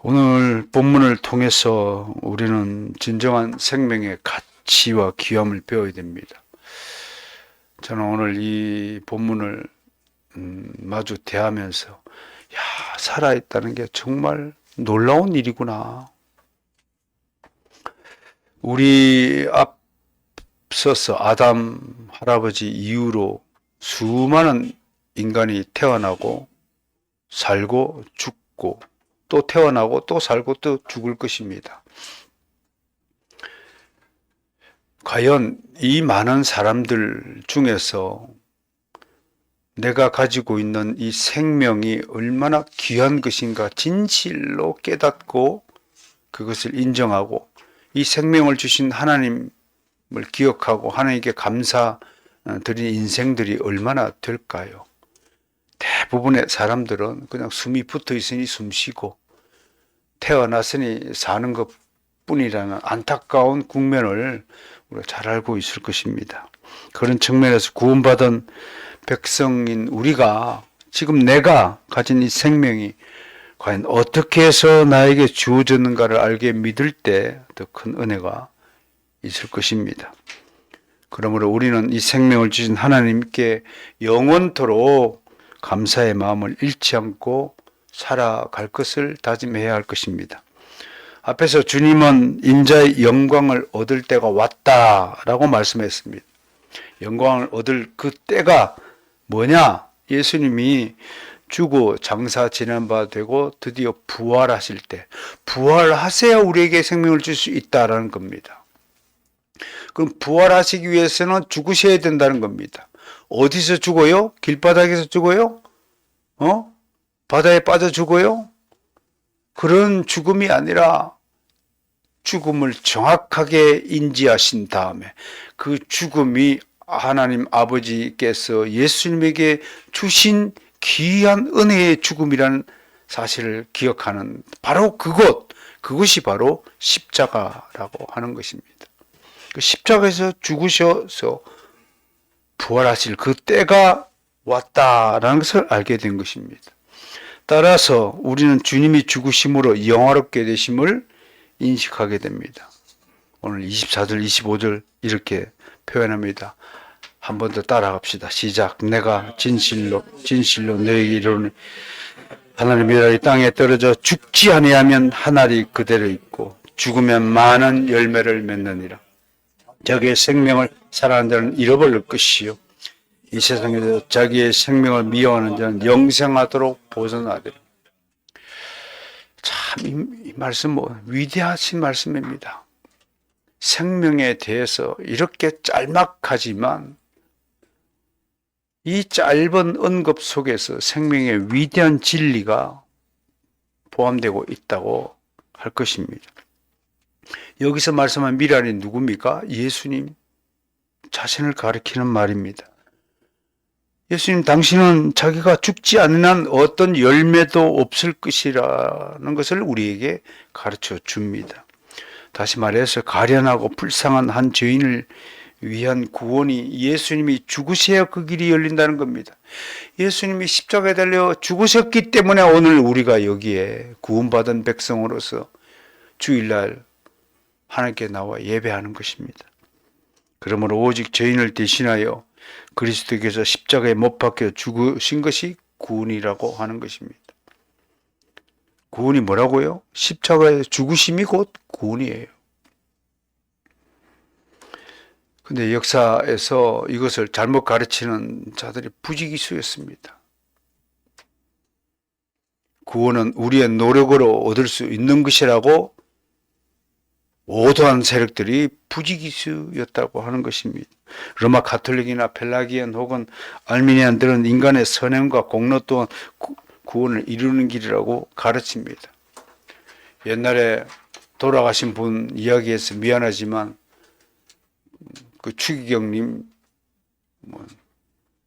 오늘 본문을 통해서 우리는 진정한 생명의 가치와 귀함을 배워야 됩니다. 저는 오늘 이 본문을 마주 대하면서 살아있다는 게 정말 놀라운 일이구나. 우리 앞서서 아담 할아버지 이후로 수많은 인간이 태어나고 살고 죽고 또 태어나고 또 살고 또 죽을 것입니다. 과연 이 많은 사람들 중에서 내가 가지고 있는 이 생명이 얼마나 귀한 것인가 진실로 깨닫고 그것을 인정하고 이 생명을 주신 하나님을 기억하고 하나님께 감사드린 인생들이 얼마나 될까요? 대부분의 사람들은 그냥 숨이 붙어 있으니 숨 쉬고 태어났으니 사는 것 뿐이라는 안타까운 국면을 우리가 잘 알고 있을 것입니다. 그런 측면에서 구원받은 백성인 우리가 지금 내가 가진 이 생명이 과연 어떻게 해서 나에게 주어졌는가를 알게 믿을 때 더 큰 은혜가 있을 것입니다. 그러므로 우리는 이 생명을 주신 하나님께 영원토록 감사의 마음을 잃지 않고 살아갈 것을 다짐해야 할 것입니다. 앞에서 주님은 인자의 영광을 얻을 때가 왔다라고 말씀했습니다. 영광을 얻을 그 때가 뭐냐? 예수님이 죽어 장사 지난 바 되고 드디어 부활하실 때, 부활하셔야 우리에게 생명을 줄 수 있다라는 겁니다. 그럼 부활하시기 위해서는 죽으셔야 된다는 겁니다. 어디서 죽어요? 길바닥에서 죽어요? 바다에 빠져 죽어요? 그런 죽음이 아니라 죽음을 정확하게 인지하신 다음에 그 죽음이 하나님 아버지께서 예수님에게 주신 귀한 은혜의 죽음이라는 사실을 기억하는 바로 그것이 바로 십자가라고 하는 것입니다. 그 십자가에서 죽으셔서 부활하실 그 때가 왔다라는 것을 알게 된 것입니다. 따라서 우리는 주님이 죽으심으로 영화롭게 되심을 인식하게 됩니다. 오늘 24절, 25절 이렇게 표현합니다. 한 번 더 따라갑시다. 시작. 내가 진실로 너에게 이르노니 하늘의 이 땅에 떨어져 죽지 아니하면 하늘이 그대로 있고 죽으면 많은 열매를 맺느니라. 자기의 생명을 사랑하는 자는 잃어버릴 것이요 이 세상에서 자기의 생명을 미워하는 자는 영생하도록 보존하리라. 참 이 말씀 위대하신 말씀입니다. 생명에 대해서 이렇게 짤막하지만 이 짧은 언급 속에서 생명의 위대한 진리가 포함되고 있다고 할 것입니다. 여기서 말씀한 미랄이 누굽니까? 예수님 자신을 가리키는 말입니다. 예수님 당신은 자기가 죽지 않는 한 어떤 열매도 없을 것이라는 것을 우리에게 가르쳐 줍니다. 다시 말해서 가련하고 불쌍한 한 죄인을 위한 구원이 예수님이 죽으셔야 그 길이 열린다는 겁니다. 예수님이 십자가에 달려 죽으셨기 때문에 오늘 우리가 여기에 구원받은 백성으로서 주일날 하나님께 나와 예배하는 것입니다. 그러므로 오직 죄인을 대신하여 그리스도께서 십자가에 못 박혀 죽으신 것이 구원이라고 하는 것입니다. 구원이 뭐라고요? 십자가의 죽으심이 곧 구원이에요. 근데 역사에서 이것을 잘못 가르치는 자들이 부지기수였습니다. 구원은 우리의 노력으로 얻을 수 있는 것이라고 오도한 세력들이 부지기수였다고 하는 것입니다. 로마 가톨릭이나 펠라기안 혹은 알미니안들은 인간의 선행과 공로 또한 구원을 이루는 길이라고 가르칩니다. 옛날에 돌아가신 분 이야기해서 미안하지만 그 추기경님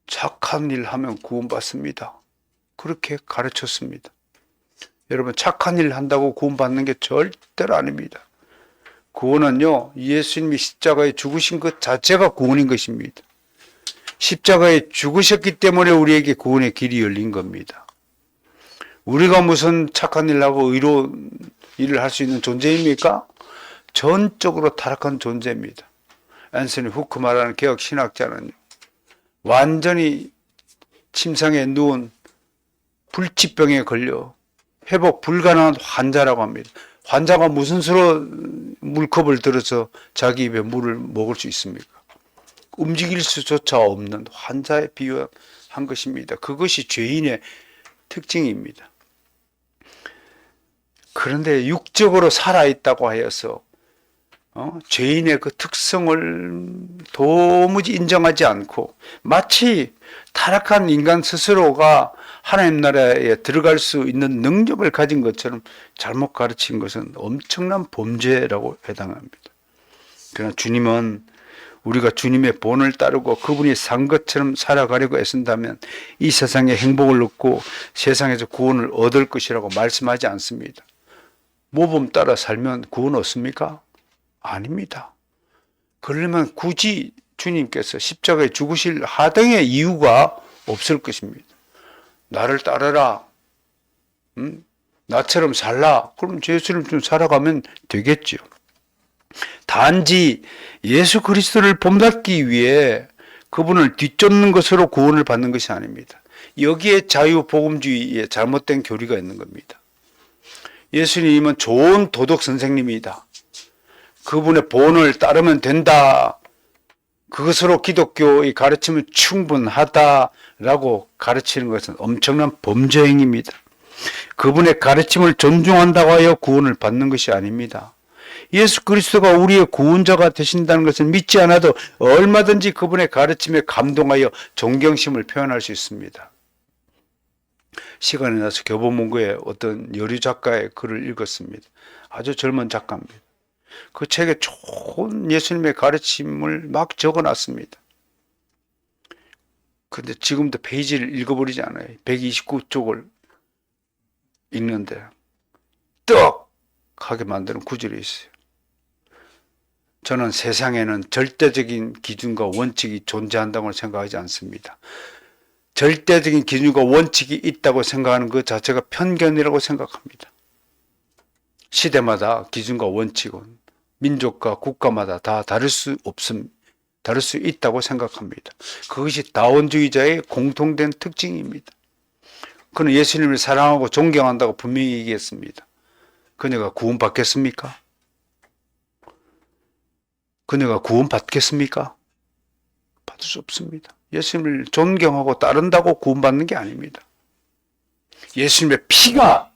착한 일 하면 구원받습니다. 그렇게 가르쳤습니다. 여러분 착한 일 한다고 구원받는 게 절대로 아닙니다. 구원은요 예수님이 십자가에 죽으신 것 자체가 구원인 것입니다. 십자가에 죽으셨기 때문에 우리에게 구원의 길이 열린 겁니다. 우리가 무슨 착한 일 하고 의로운 일을 할 수 있는 존재입니까? 전적으로 타락한 존재입니다. 앤서니 후크 말하는 개혁 신학자는요, 완전히 침상에 누운 불치병에 걸려 회복 불가능한 환자라고 합니다. 환자가 무슨 수로 물컵을 들어서 자기 입에 물을 먹을 수 있습니까? 움직일 수조차 없는 환자에 비유한 것입니다. 그것이 죄인의 특징입니다. 그런데 육적으로 살아있다고 하여서 죄인의 그 특성을 도무지 인정하지 않고 마치 타락한 인간 스스로가 하나님 나라에 들어갈 수 있는 능력을 가진 것처럼 잘못 가르친 것은 엄청난 범죄라고 해당합니다. 그러나 주님은 우리가 주님의 본을 따르고 그분이 산 것처럼 살아가려고 애쓴다면 이 세상에 행복을 얻고 세상에서 구원을 얻을 것이라고 말씀하지 않습니다. 모범 따라 살면 구원 얻습니까? 아닙니다. 그러려면 굳이 주님께서 십자가에 죽으실 하등의 이유가 없을 것입니다. 나를 따르라. 나처럼 살라. 그럼 예수를 좀 살아가면 되겠죠. 단지 예수 그리스도를 본받기 위해 그분을 뒤쫓는 것으로 구원을 받는 것이 아닙니다. 여기에 자유복음주의의 잘못된 교리가 있는 겁니다. 예수님은 좋은 도덕 선생님이다. 그분의 본을 따르면 된다. 그것으로 기독교의 가르침은 충분하다라고 가르치는 것은 엄청난 범죄 행위입니다. 그분의 가르침을 존중한다고 하여 구원을 받는 것이 아닙니다. 예수 그리스도가 우리의 구원자가 되신다는 것을 믿지 않아도 얼마든지 그분의 가르침에 감동하여 존경심을 표현할 수 있습니다. 시간이 나서 교보문고에 어떤 여류 작가의 글을 읽었습니다. 아주 젊은 작가입니다. 그 책에 좋은 예수님의 가르침을 막 적어놨습니다. 근데 지금도 페이지를 읽어버리지 않아요. 129쪽을 읽는데 떡하게 만드는 구절이 있어요. 저는 세상에는 절대적인 기준과 원칙이 존재한다고 생각하지 않습니다. 절대적인 기준과 원칙이 있다고 생각하는 것 자체가 편견이라고 생각합니다. 시대마다 기준과 원칙은 민족과 국가마다 다 다를 수 있다고 생각합니다. 그것이 다원주의자의 공통된 특징입니다. 그는 예수님을 사랑하고 존경한다고 분명히 얘기했습니다. 그녀가 구원받겠습니까? 그녀가 구원받겠습니까? 받을 수 없습니다. 예수님을 존경하고 따른다고 구원받는 게 아닙니다. 예수님의 피가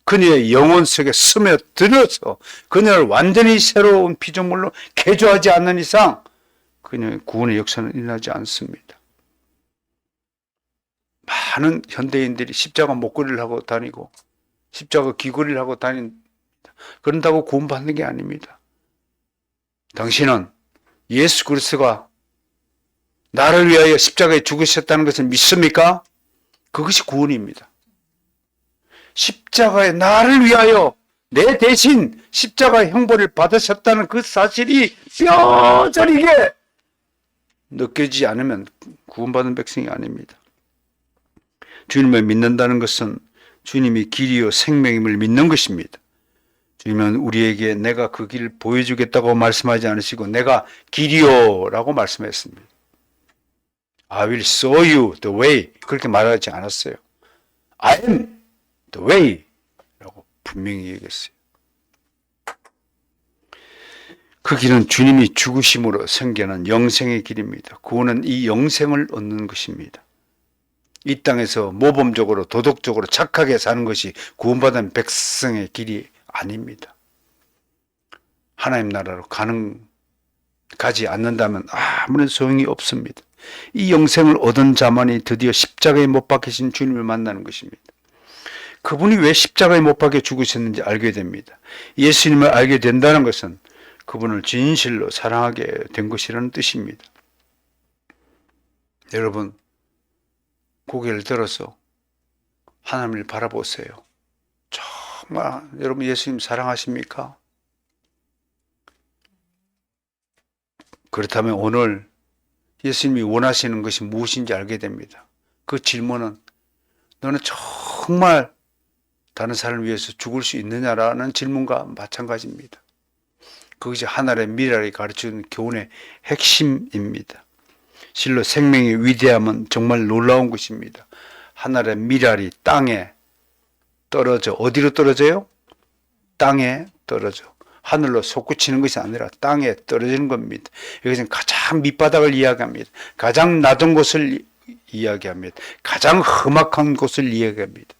그녀의 영혼 속에 스며들어서 그녀를 완전히 새로운 피조물로 개조하지 않는 이상 그녀의 구원의 역사는 일어나지 않습니다. 많은 현대인들이 십자가 목걸이를 하고 다니고 십자가 귀걸이를 하고 다닙니다. 그런다고 구원받는 게 아닙니다. 당신은 예수 그리스도가 나를 위하여 십자가에 죽으셨다는 것을 믿습니까? 그것이 구원입니다. 십자가에 나를 위하여 내 대신 십자가의 형벌을 받으셨다는 그 사실이 뼈저리게 느껴지지 않으면 구원받은 백성이 아닙니다. 주님을 믿는다는 것은 주님이 길이요 생명임을 믿는 것입니다. 주님은 우리에게 내가 그 길을 보여주겠다고 말씀하지 않으시고 내가 길이요 라고 말씀했습니다. I will show you the way 그렇게 말하지 않았어요. I am the way 라고 분명히 얘기했어요. 그 길은 주님이 죽으심으로 생겨난 영생의 길입니다. 구원은 이 영생을 얻는 것입니다. 이 땅에서 모범적으로 도덕적으로 착하게 사는 것이 구원받은 백성의 길이 아닙니다. 하나님 나라로 가지 않는다면 아무런 소용이 없습니다. 이 영생을 얻은 자만이 드디어 십자가에 못 박히신 주님을 만나는 것입니다. 그분이 왜 십자가에 못 박혀 죽으셨는지 알게 됩니다. 예수님을 알게 된다는 것은 그분을 진실로 사랑하게 된 것이라는 뜻입니다. 여러분, 고개를 들어서 하나님을 바라보세요. 정말 여러분 예수님 사랑하십니까? 그렇다면 오늘 예수님이 원하시는 것이 무엇인지 알게 됩니다. 그 질문은 너는 정말 다른 사람을 위해서 죽을 수 있느냐라는 질문과 마찬가지입니다. 그것이 하늘의 미랄이 가르치는 교훈의 핵심입니다. 실로 생명의 위대함은 정말 놀라운 것입니다. 하늘의 미랄이 땅에 떨어져, 어디로 떨어져요? 땅에 떨어져. 하늘로 솟구치는 것이 아니라 땅에 떨어지는 겁니다. 이것은 가장 밑바닥을 이야기합니다. 가장 낮은 곳을 이야기합니다. 가장 험악한 곳을 이야기합니다.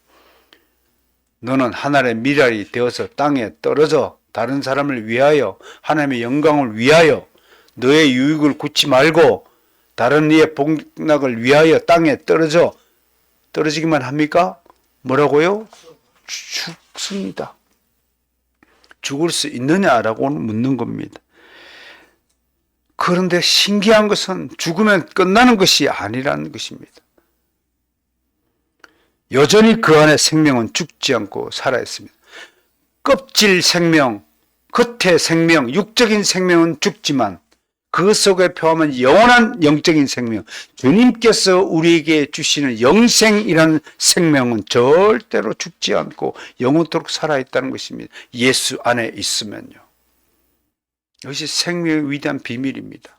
너는 하늘의 미랄이 되어서 땅에 떨어져 다른 사람을 위하여 하나님의 영광을 위하여 너의 유익을 굳지 말고 다른 이의 복락을 위하여 땅에 떨어지기만 합니까? 뭐라고요? 죽습니다. 죽을 수 있느냐라고 묻는 겁니다. 그런데 신기한 것은 죽으면 끝나는 것이 아니라는 것입니다. 여전히 그 안에 생명은 죽지 않고 살아있습니다. 껍질 생명, 겉의 생명, 육적인 생명은 죽지만 그 속에 표함은 영원한 영적인 생명, 주님께서 우리에게 주시는 영생이라는 생명은 절대로 죽지 않고 영원토록 살아있다는 것입니다. 예수 안에 있으면요. 이것이 생명의 위대한 비밀입니다.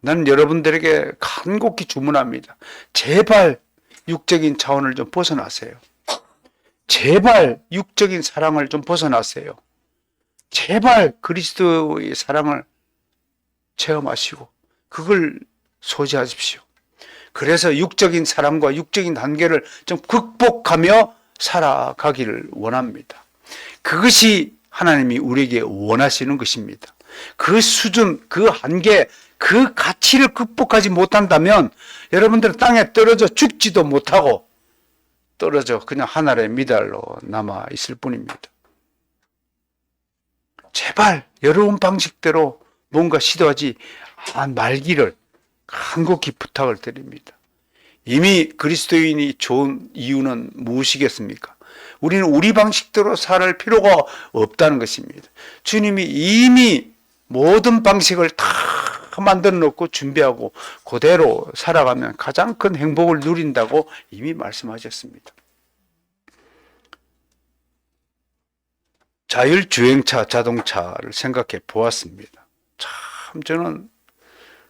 나는 여러분들에게 간곡히 주문합니다. 제발 육적인 차원을 좀 벗어나세요. 제발 육적인 사랑을 좀 벗어나세요. 제발 그리스도의 사랑을 체험하시고 그걸 소지하십시오. 그래서 육적인 사랑과 육적인 한계를 좀 극복하며 살아가기를 원합니다. 그것이 하나님이 우리에게 원하시는 것입니다. 그 수준, 그 한계, 그 가치를 극복하지 못한다면 여러분들은 땅에 떨어져 죽지도 못하고 떨어져 그냥 하늘의 미달로 남아 있을 뿐입니다. 제발 여러분 방식대로 뭔가 시도하지 말기를 간곡히 부탁을 드립니다. 이미 그리스도인이 좋은 이유는 무엇이겠습니까? 우리는 우리 방식대로 살 필요가 없다는 것입니다. 주님이 이미 모든 방식을 다 만들어 놓고 준비하고 그대로 살아가면 가장 큰 행복을 누린다고 이미 말씀하셨습니다. 자율주행차 자동차를 생각해 보았습니다. 참 저는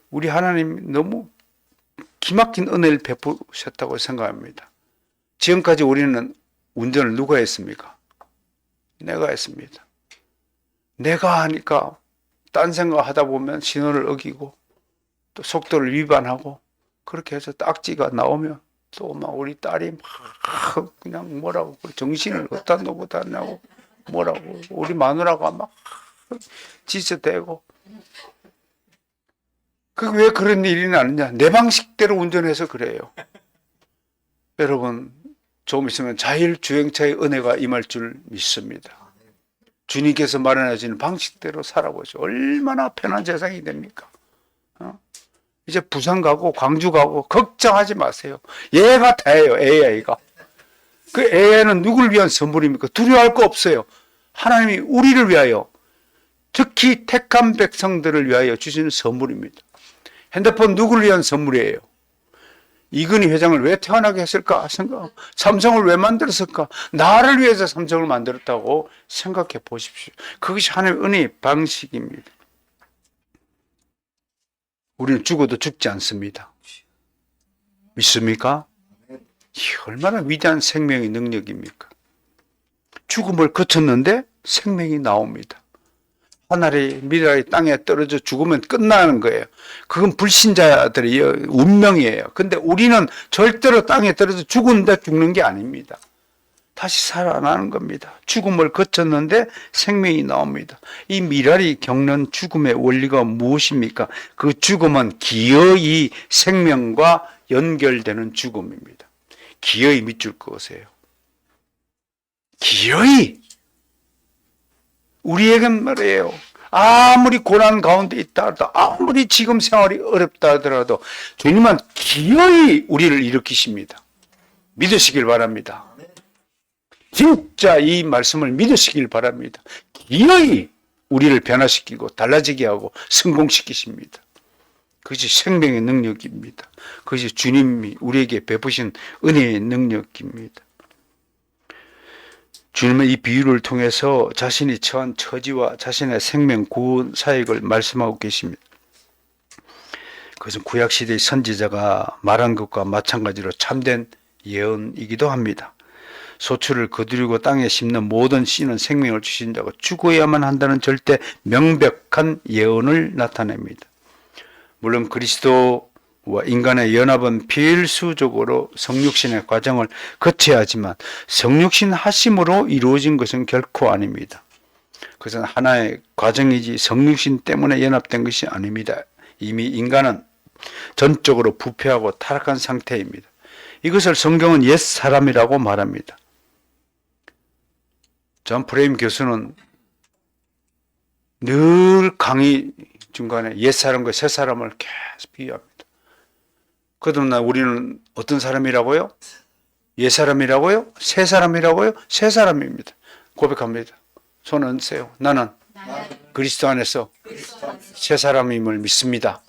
우리 하나님 너무 기막힌 은혜를 베푸셨다고 생각합니다. 지금까지 우리는 운전을 누가 했습니까? 내가 했습니다. 내가 하니까 딴 생각하다 보면 신호를 어기고 또 속도를 위반하고 그렇게 해서 딱지가 나오면 또 막 우리 딸이 막 그냥 뭐라고 정신을 어디다 놓고 다냐고 뭐라고 우리 마누라가 막 지저대고 그 왜 그런 일이 나느냐? 내 방식대로 운전해서 그래요. 여러분 좀 있으면 자율주행차의 은혜가 임할 줄 믿습니다. 주님께서 마련하시는 방식대로 살아보죠. 얼마나 편한 세상이 됩니까? 이제 부산 가고 광주 가고 걱정하지 마세요. 얘가 다예요. AI가. 그 AI는 누구를 위한 선물입니까? 두려워할 거 없어요. 하나님이 우리를 위하여 특히 택한 백성들을 위하여 주시는 선물입니다. 핸드폰 누구를 위한 선물이에요? 이건희 회장을 왜 태어나게 했을까 생각. 삼성을 왜 만들었을까? 나를 위해서 삼성을 만들었다고 생각해 보십시오. 그것이 하나님의 은혜의 방식입니다. 우리는 죽어도 죽지 않습니다. 믿습니까? 얼마나 위대한 생명의 능력입니까? 죽음을 거쳤는데 생명이 나옵니다. 하늘의 미랄이 땅에 떨어져 죽으면 끝나는 거예요. 그건 불신자들의 운명이에요. 근데 우리는 절대로 땅에 떨어져 죽는데 죽는 게 아닙니다. 다시 살아나는 겁니다. 죽음을 거쳤는데 생명이 나옵니다. 이 미랄이 겪는 죽음의 원리가 무엇입니까? 그 죽음은 기어이 생명과 연결되는 죽음입니다. 기어이 밑줄 그으세요. 기어이! 우리에겐 말이에요. 아무리 고난 가운데 있다 하더라도 아무리 지금 생활이 어렵다 하더라도 주님은 기어이 우리를 일으키십니다. 믿으시길 바랍니다. 진짜 이 말씀을 믿으시길 바랍니다. 기어이 우리를 변화시키고 달라지게 하고 성공시키십니다. 그것이 생명의 능력입니다. 그것이 주님이 우리에게 베푸신 은혜의 능력입니다. 주님은 이 비유를 통해서 자신이 처한 처지와 자신의 생명 구원 사역을 말씀하고 계십니다. 그것은 구약시대의 선지자가 말한 것과 마찬가지로 참된 예언이기도 합니다. 소출을 거두리고 땅에 심는 모든 씨는 생명을 주신 자고 죽어야만 한다는 절대 명백한 예언을 나타냅니다. 물론 그리스도와 인간의 연합은 필수적으로 성육신의 과정을 거쳐야 하지만 성육신 하심으로 이루어진 것은 결코 아닙니다. 그것은 하나의 과정이지 성육신 때문에 연합된 것이 아닙니다. 이미 인간은 전적으로 부패하고 타락한 상태입니다. 이것을 성경은 옛 사람이라고 말합니다. 존 프레임 교수는 늘 강의 중간에 옛 사람과 새 사람을 계속 비유합니다. 그러나 우리는 어떤 사람이라고요? 옛 사람이라고요? 새 사람이라고요? 새 사람입니다. 고백합니다. 손 얹으세요. 나는 그리스도 안에서 새 사람임을 믿습니다.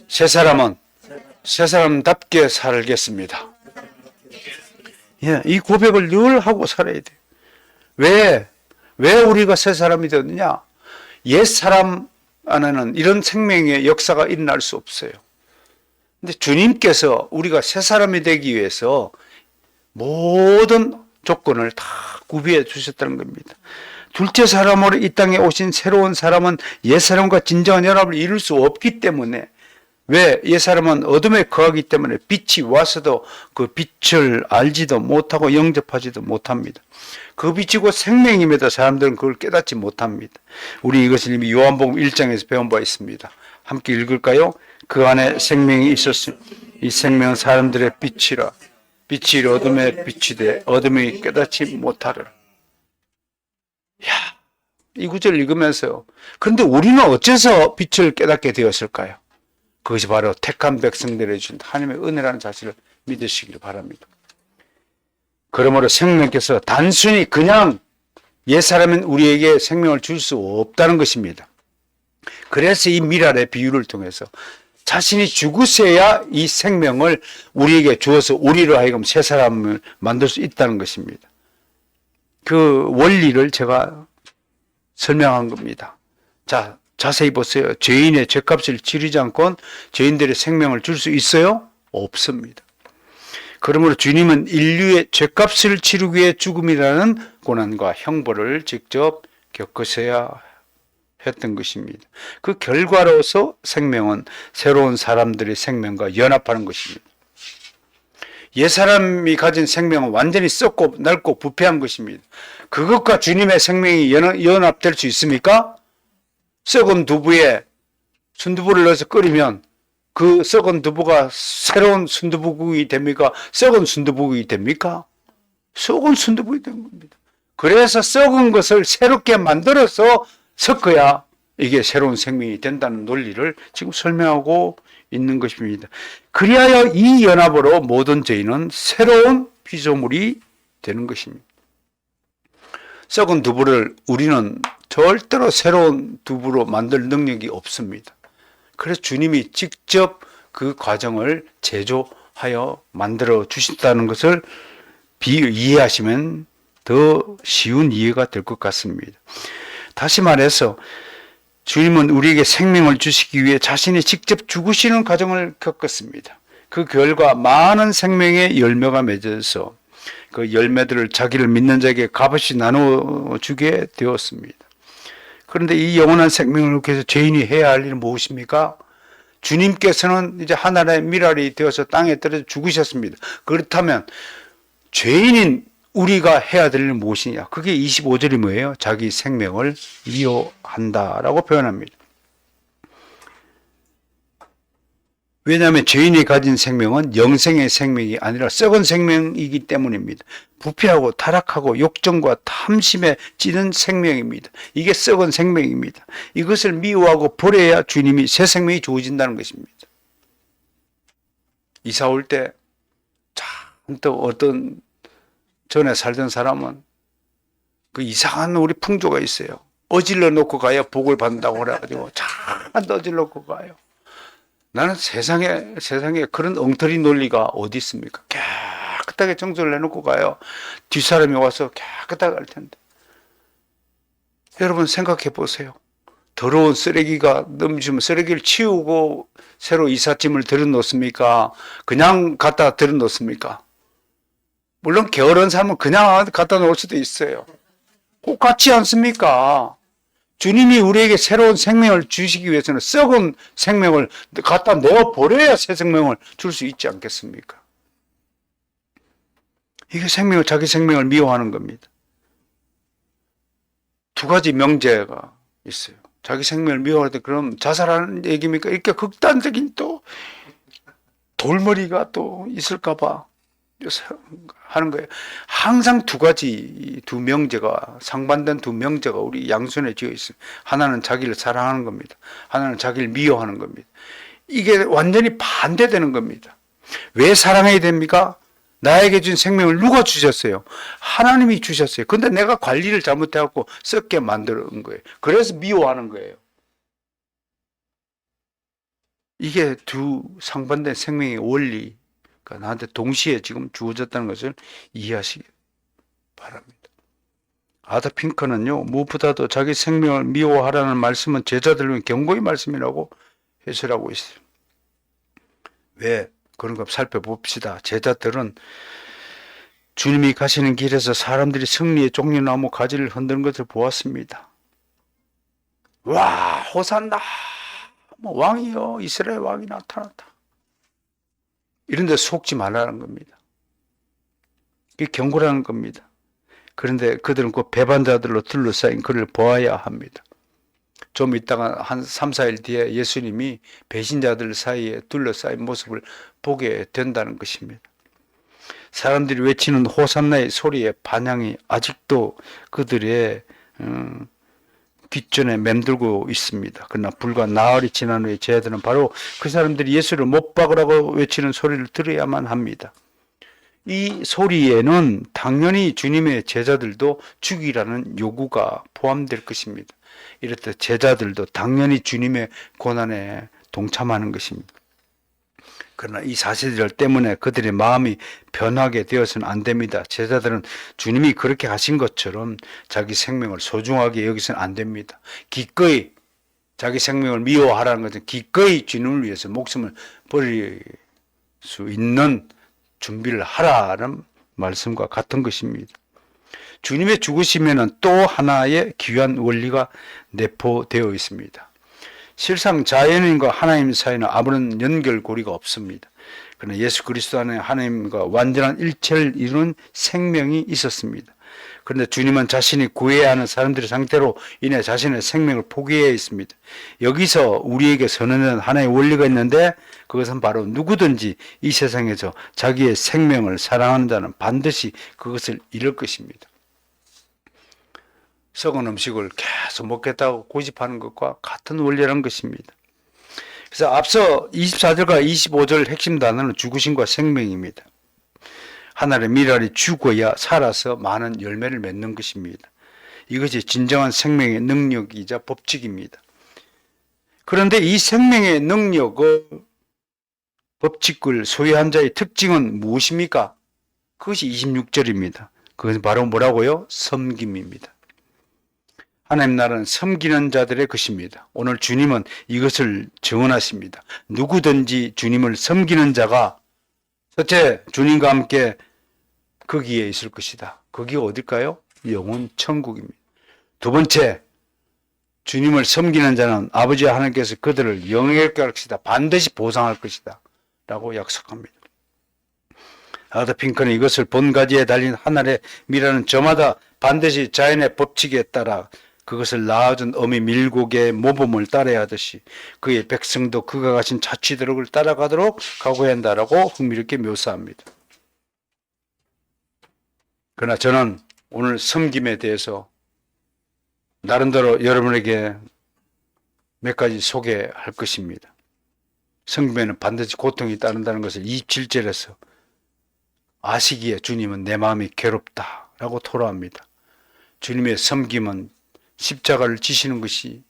새 사람은 새 사람답게 살겠습니다. 예, 이 고백을 늘 하고 살아야 돼요. 왜 우리가 새 사람이 되느냐? 옛 사람 안에는 이런 생명의 역사가 일어날 수 없어요. 근데 주님께서 우리가 새 사람이 되기 위해서 모든 조건을 다 구비해 주셨다는 겁니다. 둘째 사람으로 이 땅에 오신 새로운 사람은 옛 사람과 진정한 연합을 이룰 수 없기 때문에, 왜? 옛 사람은 어둠에 거하기 때문에 빛이 와서도 그 빛을 알지도 못하고 영접하지도 못합니다. 그 빛이고 생명임에도 사람들은 그걸 깨닫지 못합니다. 우리 이것을 이미 요한복음 1장에서 배운 바 있습니다. 함께 읽을까요? 그 안에 생명이 있었으니 이 생명은 사람들의 빛이라. 빛이 어둠에 빛이 돼 어둠이 깨닫지 못하리라. 야, 이 구절 읽으면서요. 그런데 우리는 어째서 빛을 깨닫게 되었을까요? 그것이 바로 택한 백성들에게 준 하나님의 은혜라는 사실을 믿으시길 바랍니다. 그러므로 생명께서 단순히 그냥 옛사람은 우리에게 생명을 줄 수 없다는 것입니다. 그래서 이 미랄의 비유를 통해서 자신이 죽으셔야 이 생명을 우리에게 주어서 우리로 하여금 새 사람을 만들 수 있다는 것입니다. 그 원리를 제가 설명한 겁니다. 자, 자세히 보세요. 죄인의 죄값을 치르지 않고는 죄인들의 생명을 줄 수 있어요? 없습니다. 그러므로 주님은 인류의 죄값을 치르기 위해 죽음이라는 고난과 형벌을 직접 겪으셔야 했던 것입니다. 그 결과로서 생명은 새로운 사람들의 생명과 연합하는 것입니다. 옛사람이 가진 생명은 완전히 썩고 낡고 부패한 것입니다. 그것과 주님의 생명이 연합될 수 있습니까? 썩은 두부에 순두부를 넣어서 끓이면 그 썩은 두부가 새로운 순두부국이 됩니까? 썩은 순두부국이 됩니까? 썩은 순두부국이 된 겁니다. 그래서 썩은 것을 새롭게 만들어서 섞어야 이게 새로운 생명이 된다는 논리를 지금 설명하고 있는 것입니다. 그리하여 이 연합으로 모든 죄인은 새로운 피조물이 되는 것입니다. 썩은 두부를 우리는 절대로 새로운 두부로 만들 능력이 없습니다. 그래서 주님이 직접 그 과정을 제조하여 만들어 주신다는 것을 이해하시면 더 쉬운 이해가 될 것 같습니다. 다시 말해서 주님은 우리에게 생명을 주시기 위해 자신이 직접 죽으시는 과정을 겪었습니다. 그 결과 많은 생명의 열매가 맺어서 그 열매들을 자기를 믿는 자에게 값없이 나누어 주게 되었습니다. 그런데 이 영원한 생명을 위해서 죄인이 해야 할 일은 무엇입니까? 주님께서는 이제 하나의 미랄이 되어서 땅에 떨어져 죽으셨습니다. 그렇다면 죄인인 우리가 해야 될 일은 무엇이냐? 그게 25절이 뭐예요? 자기 생명을 이어한다라고 표현합니다. 왜냐하면 죄인이 가진 생명은 영생의 생명이 아니라 썩은 생명이기 때문입니다. 부패하고 타락하고 욕정과 탐심에 찌든 생명입니다. 이게 썩은 생명입니다. 이것을 미워하고 버려야 주님이 새 생명이 주어진다는 것입니다. 이사 올 때 또 어떤 전에 살던 사람은 그 이상한 우리 풍조가 있어요. 어질러 놓고 가야 복을 받는다고 그래가지고 잘 어질러 놓고 가요. 나는 세상에 그런 엉터리 논리가 어디 있습니까? 깨끗하게 청소를 해놓고 가요. 뒷사람이 와서 깨끗하게 할 텐데. 여러분 생각해 보세요. 더러운 쓰레기가 넘치면 쓰레기를 치우고 새로 이삿짐을 들여놓습니까? 그냥 갖다 들여놓습니까? 물론 게으른 사람은 그냥 갖다 놓을 수도 있어요. 꼭 같지 않습니까? 주님이 우리에게 새로운 생명을 주시기 위해서는 썩은 생명을 갖다 내어버려야 새 생명을 줄 수 있지 않겠습니까? 이게 자기 생명을 미워하는 겁니다. 두 가지 명제가 있어요. 자기 생명을 미워할 때 그럼 자살하는 얘기입니까? 이렇게 극단적인 또 돌머리가 또 있을까봐 하는 거예요. 항상 두 명제가 상반된 두 명제가 우리 양손에 쥐어 있어요. 하나는 자기를 사랑하는 겁니다. 하나는 자기를 미워하는 겁니다. 이게 완전히 반대되는 겁니다. 왜 사랑해야 됩니까? 나에게 준 생명을 누가 주셨어요? 하나님이 주셨어요. 근데 내가 관리를 잘못해갖고 썩게 만드는 거예요. 그래서 미워하는 거예요. 이게 두 상반된 생명의 원리, 나한테 동시에 지금 주어졌다는 것을 이해하시기 바랍니다. 아더 핑커는요, 무엇보다도 자기 생명을 미워하라는 말씀은 제자들을 위한 경고의 말씀이라고 해설하고 있어요. 왜 그런가 살펴봅시다. 제자들은 주님이 가시는 길에서 사람들이 승리의 종려나무 가지를 흔드는 것을 보았습니다. 와, 호산나! 왕이요, 이스라엘 왕이 나타났다. 이런 데 속지 말라는 겁니다. 이게 경고라는 겁니다. 그런데 그들은 그 배반자들로 둘러싸인 그를 보아야 합니다. 좀 있다가 한 3, 4일 뒤에 예수님이 배신자들 사이에 둘러싸인 모습을 보게 된다는 것입니다. 사람들이 외치는 호산나의 소리의 반향이 아직도 그들의 귓전에 맴돌고 있습니다. 그러나 불과 나흘이 지난 후에 제자들은 바로 그 사람들이 예수를 못 박으라고 외치는 소리를 들어야만 합니다. 이 소리에는 당연히 주님의 제자들도 죽이라는 요구가 포함될 것입니다. 이렇듯 제자들도 당연히 주님의 고난에 동참하는 것입니다. 그러나 이 사실들 때문에 그들의 마음이 변하게 되어서는 안 됩니다. 제자들은 주님이 그렇게 하신 것처럼 자기 생명을 소중하게 여기서는 안 됩니다. 기꺼이 자기 생명을 미워하라는 것은 기꺼이 주님을 위해서 목숨을 버릴 수 있는 준비를 하라는 말씀과 같은 것입니다. 주님의 죽으심에는 또 하나의 귀한 원리가 내포되어 있습니다. 실상 자연인과 하나님 사이는 아무런 연결고리가 없습니다. 그러나 예수 그리스도 안에 하나님과 완전한 일체를 이루는 생명이 있었습니다. 그런데 주님은 자신이 구해야 하는 사람들의 상태로 인해 자신의 생명을 포기해야 했습니다. 여기서 우리에게 선언하는 하나의 원리가 있는데 그것은 바로 누구든지 이 세상에서 자기의 생명을 사랑하는 자는 반드시 그것을 잃을 것입니다. 썩은 음식을 계속 먹겠다고 고집하는 것과 같은 원리라는 것입니다. 그래서 앞서 24절과 25절 핵심 단어는 죽으심과 생명입니다. 하늘의 미랄이 죽어야 살아서 많은 열매를 맺는 것입니다. 이것이 진정한 생명의 능력이자 법칙입니다. 그런데 이 생명의 능력을 법칙을 소유한 자의 특징은 무엇입니까? 그것이 26절입니다. 그것은 바로 뭐라고요? 섬김입니다. 하나님 나라는 섬기는 자들의 것입니다. 오늘 주님은 이것을 증언하십니다. 누구든지 주님을 섬기는 자가 첫째, 주님과 함께 거기에 있을 것이다. 거기가 어딜까요? 영원 천국입니다. 두 번째, 주님을 섬기는 자는 아버지 하나님께서 그들을 영예롭게 할 것이다. 반드시 보상할 것이다. 라고 약속합니다. 아더 핑크는 이것을 본가지에 달린 하늘의 미라는 저마다 반드시 자연의 법칙에 따라 그것을 낳아준 어미 밀고개의 모범을 따라야 하듯이 그의 백성도 그가 가신 자취대로를 따라가도록 각오해야 한다라고 흥미롭게 묘사합니다. 그러나 저는 오늘 섬김에 대해서 나름대로 여러분에게 몇 가지 소개할 것입니다. 섬김에는 반드시 고통이 따른다는 것을 27절에서 아시기에 주님은 내 마음이 괴롭다라고 토로합니다. 주님의 섬김은 십자가를 지시는 것이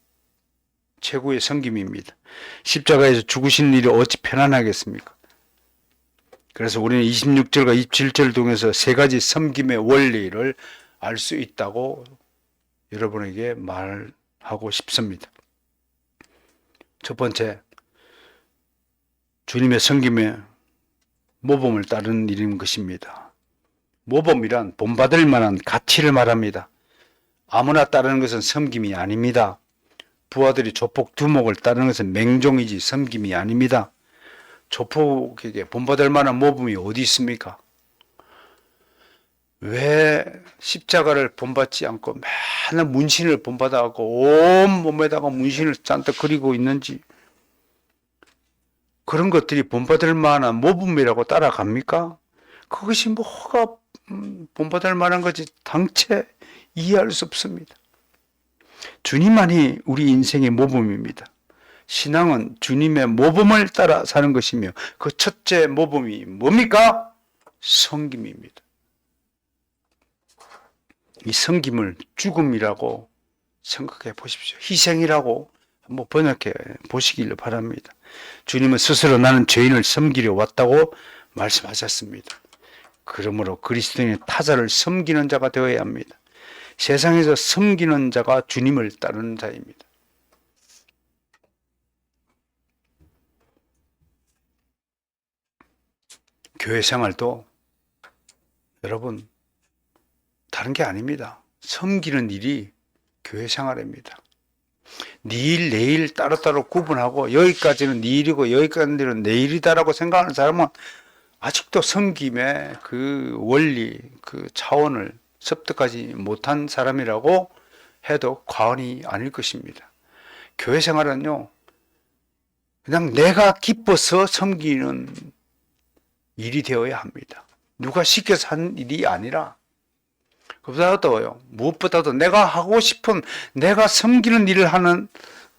최고의 섬김입니다. 십자가에서 죽으신 일이 어찌 편안하겠습니까? 그래서 우리는 26절과 27절 통해서 세 가지 섬김의 원리를 알 수 있다고 여러분에게 말하고 싶습니다. 첫 번째, 주님의 섬김에 모범을 따르는 일인 것입니다. 모범이란 본받을 만한 가치를 말합니다. 아무나 따르는 것은 섬김이 아닙니다. 부하들이 조폭 두목을 따르는 것은 맹종이지 섬김이 아닙니다. 조폭에게 본받을 만한 모범이 어디 있습니까? 왜 십자가를 본받지 않고 맨날 문신을 본받아갖고 온 몸에다가 문신을 잔뜩 그리고 있는지, 그런 것들이 본받을 만한 모범이라고 따라갑니까? 그것이 뭐가 본받을 만한 것이 당체 이해할 수 없습니다. 주님만이 우리 인생의 모범입니다. 신앙은 주님의 모범을 따라 사는 것이며 그 첫째 모범이 뭡니까? 섬김입니다. 이 섬김을 죽음이라고 생각해 보십시오. 희생이라고 한번 번역해 보시길 바랍니다. 주님은 스스로 나는 죄인을 섬기려 왔다고 말씀하셨습니다. 그러므로 그리스도인의 타자를 섬기는 자가 되어야 합니다. 세상에서 섬기는 자가 주님을 따르는 자입니다. 교회 생활도 여러분 다른 게 아닙니다. 섬기는 일이 교회 생활입니다. 내일 내일 따로따로 구분하고 여기까지는 네 일이고 여기까지는 내 일이다라고 생각하는 사람은 아직도 섬김의 그 원리, 그 차원을 습득하지 못한 사람이라고 해도 과언이 아닐 것입니다. 교회 생활은요, 그냥 내가 기뻐서 섬기는 일이 되어야 합니다. 누가 시켜서 한 일이 아니라, 그보다도요, 무엇보다도 내가 하고 싶은, 내가 섬기는 일을 하는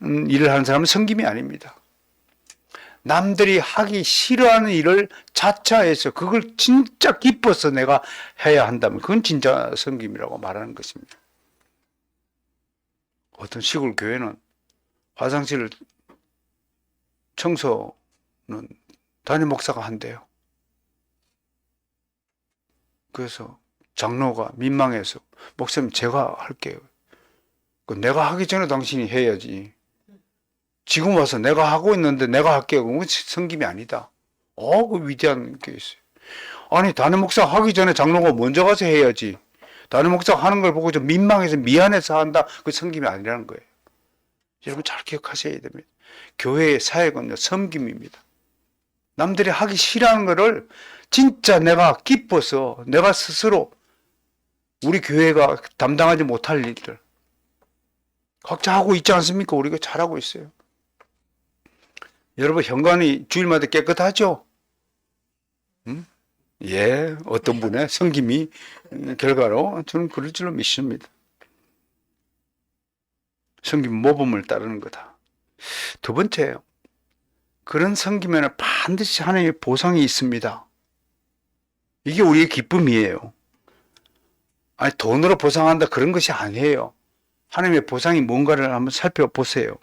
사람은 섬김이 아닙니다. 남들이 하기 싫어하는 일을 자처해서 그걸 진짜 기뻐서 내가 해야 한다면 그건 진짜 섬김이라고 말하는 것입니다. 어떤 시골 교회는 화장실 청소는 담임 목사가 한대요. 그래서 장로가 민망해서 목사님 제가 할게요. 내가 하기 전에 당신이 해야지. 지금 와서 내가 하고 있는데 내가 할게요. 그건 섬김이 아니다. 그 위대한 게 있어요. 아니 담임 목사 하기 전에 장로가 먼저 가서 해야지. 담임 목사 하는 걸 보고 좀 민망해서 미안해서 한다. 그 섬김이 아니라는 거예요. 여러분 잘 기억하셔야 됩니다. 교회의 사역은요, 섬김입니다. 남들이 하기 싫어하는 거를 진짜 내가 기뻐서 내가 스스로 우리 교회가 담당하지 못할 일들 각자 하고 있지 않습니까? 우리가 잘하고 있어요. 여러분 현관이 주일마다 깨끗하죠? 예, 어떤 분의 섬김이 결과로 저는 그럴 줄로 믿습니다. 섬김 모범을 따르는 거다. 두 번째요. 그런 섬김에는 반드시 하나님의 보상이 있습니다. 이게 우리의 기쁨이에요. 아니 돈으로 보상한다 그런 것이 아니에요. 하나님의 보상이 뭔가를 한번 살펴보세요.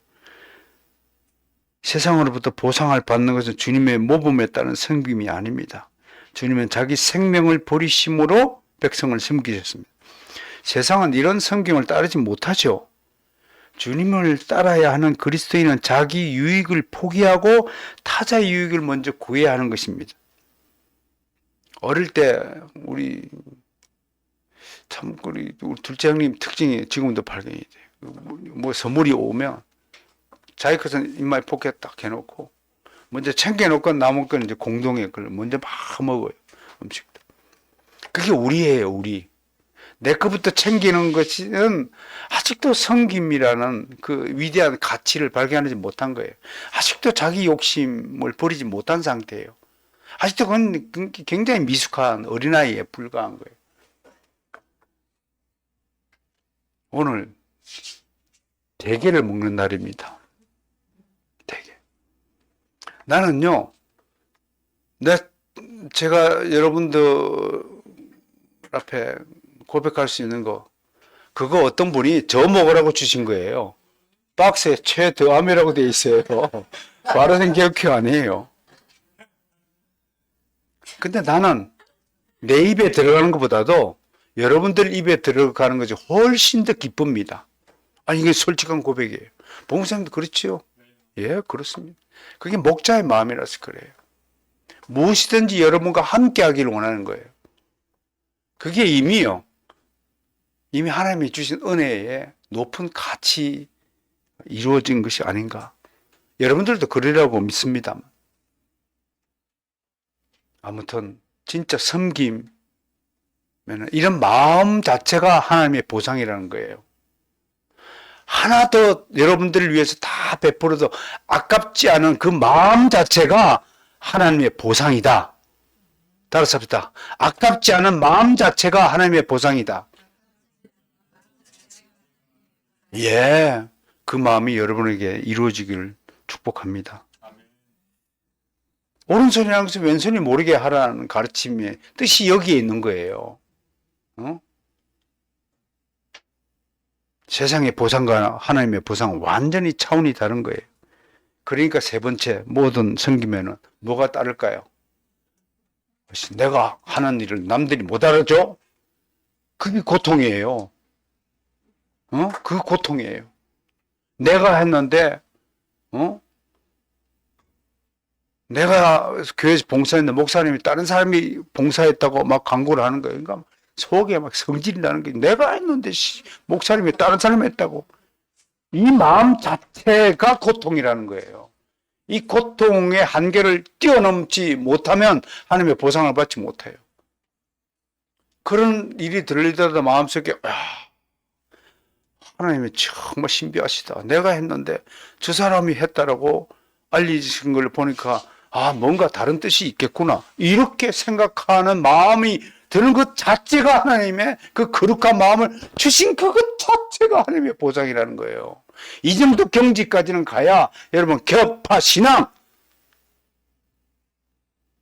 세상으로부터 보상을 받는 것은 주님의 모범에 따른 섬김이 아닙니다. 주님은 자기 생명을 버리심으로 백성을 섬기셨습니다. 세상은 이런 섬김을 따르지 못하죠. 주님을 따라야 하는 그리스도인은 자기 유익을 포기하고 타자의 유익을 먼저 구해야 하는 것입니다. 어릴 때 우리 둘째 형님 특징이 지금도 발견이 돼요. 뭐 선물이 오면 자기 것은 입맛에 포켓 딱 해놓고 먼저 챙겨놓고 남은 건 이제 공동의 걸 먼저 막 먹어요. 음식도. 그게 우리예요, 우리. 내 것부터 챙기는 것은 아직도 섬김이라는 그 위대한 가치를 발견하지 못한 거예요. 아직도 자기 욕심을 버리지 못한 상태예요. 아직도 그건 굉장히 미숙한 어린아이에 불과한 거예요. 오늘 대게를 먹는 날입니다. 대게. 나는요, 제가 여러분들 앞에 고백할 수 있는 거, 그거 어떤 분이 저 먹으라고 주신 거예요. 박스에 최더함이라고 되어 있어요. 바로 된 기억이 아니에요. 근데 나는 내 입에 들어가는 것보다도 여러분들 입에 들어가는 것이 훨씬 더 기쁩니다. 아니, 이게 솔직한 고백이에요. 봉사님도 그렇지요? 예, 그렇습니다. 그게 목자의 마음이라서 그래요. 무엇이든지 여러분과 함께 하기를 원하는 거예요. 그게 이미요. 이미 하나님이 주신 은혜에 높은 가치 이루어진 것이 아닌가. 여러분들도 그러리라고 믿습니다만. 아무튼 진짜 섬김, 이런 마음 자체가 하나님의 보상이라는 거예요. 하나 더 여러분들을 위해서 다 베풀어도 아깝지 않은 그 마음 자체가 하나님의 보상이다. 따라서 합시다. 아깝지 않은 마음 자체가 하나님의 보상이다. 예, 그 마음이 여러분에게 이루어지기를 축복합니다. 오른손이라는 것은 왼손이 모르게 하라는 가르침의 뜻이 여기에 있는 거예요. 세상의 보상과 하나님의 보상은 완전히 차원이 다른 거예요. 그러니까 세 번째, 모든 섬기면은 뭐가 따를까요? 내가 하는 일을 남들이 못 알아줘? 그게 고통이에요. 그 고통이에요. 내가 했는데, 내가 교회에서 봉사했는데 목사님이 다른 사람이 봉사했다고 막 광고를 하는 거예요. 그러니까 속에 막 성질이 나는 게 내가 했는데 목사님이 다른 사람이 했다고. 이 마음 자체가 고통이라는 거예요. 이 고통의 한계를 뛰어넘지 못하면 하나님의 보상을 받지 못해요. 그런 일이 들리더라도 마음속에 하나님이 정말 신비하시다. 내가 했는데 저 사람이 했다라고 알려진 걸 보니까 뭔가 다른 뜻이 있겠구나. 이렇게 생각하는 마음이 드는 것 자체가 하나님의 그 거룩한 마음을 주신 그것 자체가 하나님의 보상이라는 거예요. 이 정도 경지까지는 가야 여러분 격파 신앙,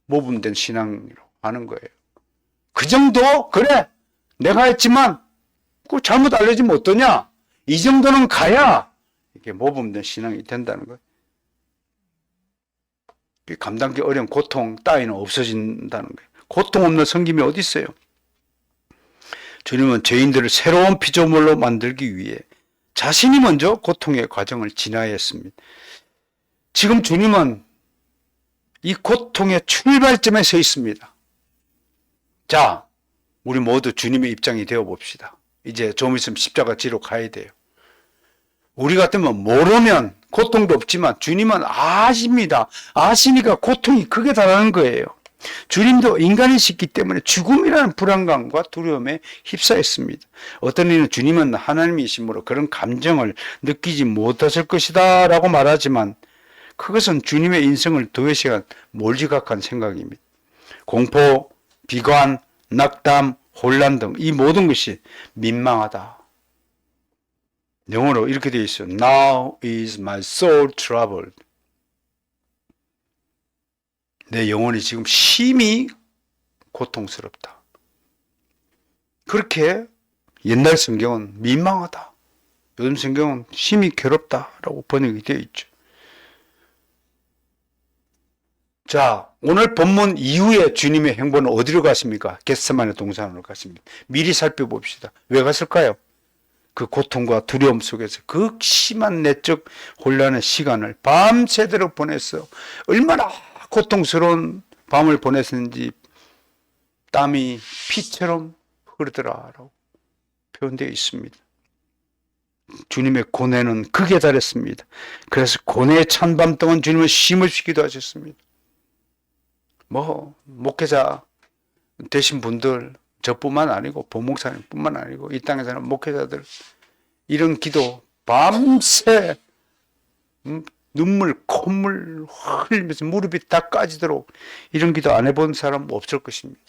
모분된 신앙으로 하는 거예요. 그 정도? 그래, 내가 했지만 그 잘못 알려지면 어떠냐? 이 정도는 가야 이게 모범된 신앙이 된다는 거예요. 감당하기 어려운 고통 따위는 없어진다는 거예요. 고통 없는 섬김이 어디 있어요? 주님은 죄인들을 새로운 피조물로 만들기 위해 자신이 먼저 고통의 과정을 지나야 했습니다. 지금 주님은 이 고통의 출발점에 서 있습니다. 자, 우리 모두 주님의 입장이 되어 봅시다. 이제 좀 있으면 십자가 지로 가야 돼요. 우리 같으면 모르면 고통도 없지만 주님은 아십니다. 아시니까 고통이 크게 달하는 거예요. 주님도 인간이시기 때문에 죽음이라는 불안감과 두려움에 휩싸였습니다. 어떤 이는 주님은 하나님이시므로 그런 감정을 느끼지 못하실 것이다 라고 말하지만 그것은 주님의 인생을 도외시한 몰지각한 생각입니다. 공포, 비관, 낙담, 혼란 등 이 모든 것이 민망하다. 영어로 이렇게 되어 있어요. Now is my soul troubled. 내 영혼이 지금 심히 고통스럽다. 그렇게 옛날 성경은 민망하다. 요즘 성경은 심히 괴롭다라고 번역이 되어 있죠. 자, 오늘 본문 이후에 주님의 행보는 어디로 가십니까? 겟세마네 동산으로 가십니다. 미리 살펴봅시다. 왜 갔을까요? 그 고통과 두려움 속에서 극심한 내적 혼란의 시간을 밤새도록 보냈어. 얼마나 고통스러운 밤을 보냈는지 땀이 피처럼 흐르더라라고 표현되어 있습니다. 주님의 고뇌는 극에 달했습니다. 그래서 고뇌의 찬밤 동안 주님은 쉼없이 기도하셨습니다. 목회자 되신 분들, 저뿐만 아니고 보목사님뿐만 아니고 이 땅에 사는 목회자들 이런 기도 밤새 눈물, 콧물 흘리면서 무릎이 다 까지도록 이런 기도 안 해본 사람 없을 것입니다.